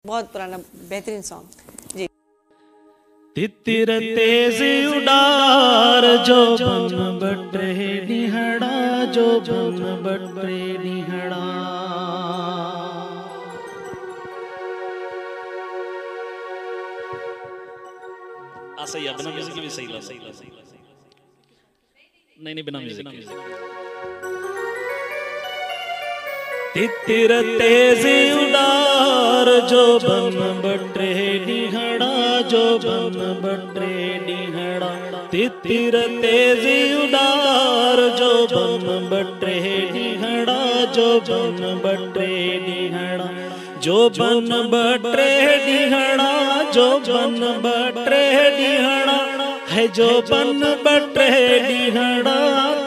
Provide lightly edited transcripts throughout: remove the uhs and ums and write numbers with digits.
बहुत पुराना बेहतरीन सॉन्ग जी। तितिर तेज उडार जो बन बटे निहड़ा, जो बन बटे निहड़ा। सही है, बिना म्यूजिक भी सही लगा। नहीं बिना म्यूजिक के। तितिर तेज उडार जो बन बटे निहड़ा, जो बन बटे निहड़ा। तितिर तेज उडार जो बन बटे निहड़ा, जो बन बटे निहड़ा। जो बन बटे निहड़ा, जो बन बटे निहड़ा है, जो बन बटे निहड़ा।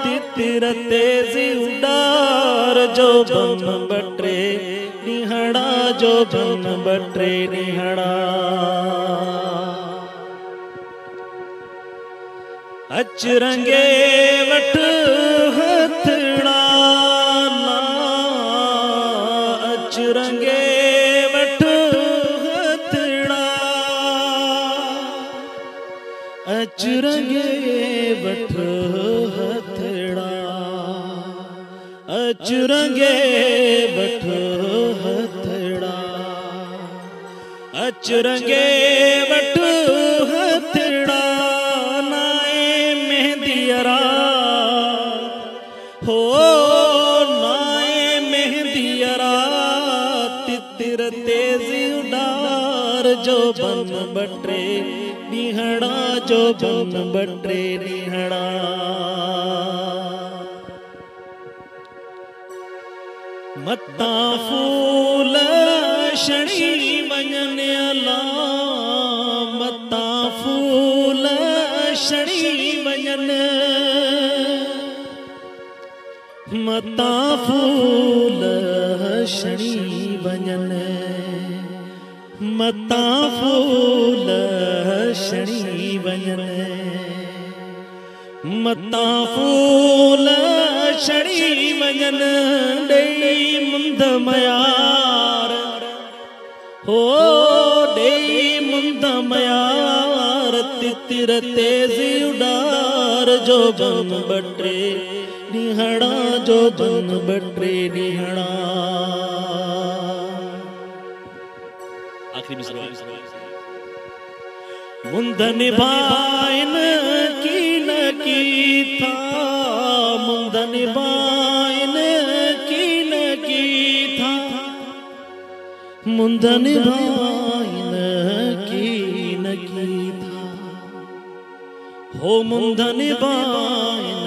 तितिर तेज उडार जो बन बटे निहड़ा, जो बन बटे निहड़ा। अचरंगे वट हथड़ा ना, अचरंगे वट हथड़ा। अचरंगे वट हथड़ा, अचरंगे वट हथड़ा। अचरंगे वट हथड़ा नाए मेहंदियरा हो, नाए मेहंदियरा। तितिर तेज उडार जो बन बटे निहड़ा, जो बन बटे निहड़ा। मत्ता फूल शणी वञन अला, मत्ता फूल शणी वञन। मत्ता फूल शणी वञन, मत्ता फूल शणी वञन। मत्ता फूल शणी वञन ॾेई मुंद मयार हो, ॾेई मुंद मयार। तितिर तेज उडार जो बन बटे निहड़ा, जो बन बटे निहड़ा। आखिरी मिसरा। मुंद निभाइन की न की था, मुंद निभाइन की न की था। मुंद निभाइन की न की था हो, मुंद निभाइन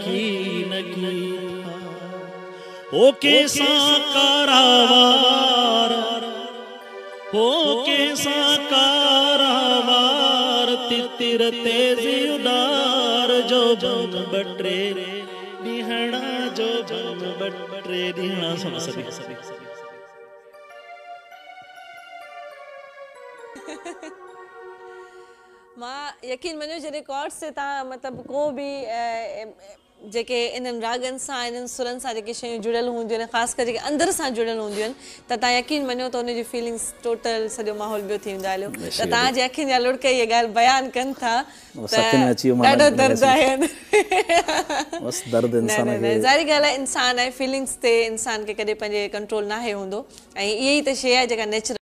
की न की था। ओ कैसा कारावार हो, कैसा कारावार। तितिर तेज उडार जो बन बटे निहड़ा, जो बन बटे निहड़ा। सभी मां यकीन मञो जे रिकॉर्ड से ता मतलब को भी जेके इन्हनि रागनि सां इन्हनि सुरनि सां जेके शयूं जुड़ियल हूंदियूं आहिनि, ख़ासि करे जेके अंदरि सां जुड़ियल हूंदियूं आहिनि, त तव्हां यकीन मञो त उनजी फीलिंग्स टोटल सॼो माहौल ॿियो थी वेंदा हलियो। त तव्हांजे अखियुनि जा लुड़क इहे ॻाल्हि बयानु कनि था त ॾाढो दर्द आहे। ज़ाहिरी ॻाल्हि आहे, इंसान आहे, फीलिंग्स ते इंसान खे कॾहिं पंहिंजे कंट्रोल नाहे हूंदो, ऐं इहा ई त शइ आहे जेका नेचुरल